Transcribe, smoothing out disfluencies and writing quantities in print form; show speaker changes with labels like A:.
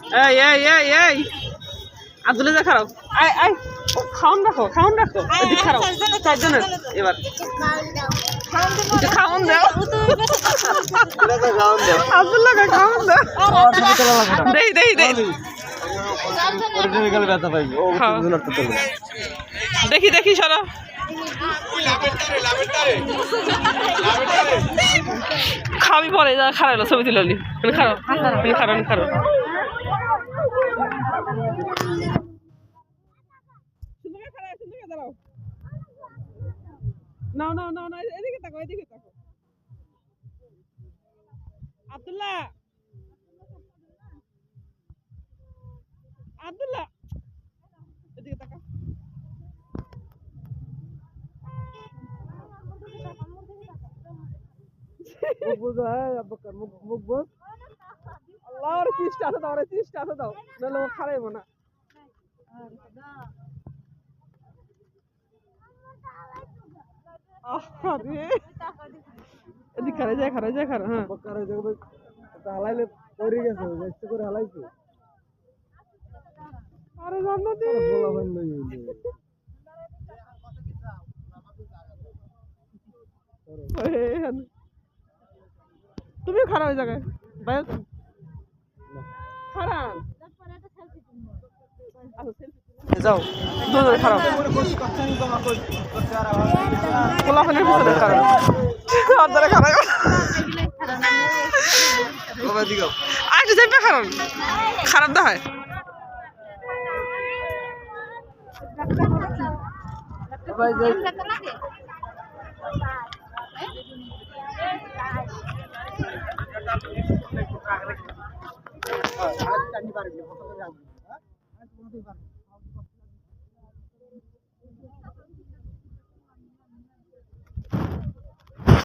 A: এই আব্দুল্লাহ যা খারাপ আয় আয় খাওন রাখো এদিক খারাপ চারজনের এবার খাওন দাও আব্দুল্লাহকে খাওন দাও দেই দেখি সরো খাবি পরে যা খারাপ ছবি তুলি খারাপ না এদিকে তাকো আব্দুল্লাহ এদিকে তাকা আল্লাহর চিস্টা দাও নাহলে ও খারাইব না এদিক খারাই যায় হ্যাঁ
B: হালাইলে পড়ে গেছে করে হালাইছে
A: আরে জান্নাতি তুমি খারাপ ওই জায়গায় খারাপ যাও দুজনে খারাপ পোলাপানের পিছনে খারাপ অর্ধরে খারাপ আরেকটু যাইবে খারাপ দেখায়
B: পারবি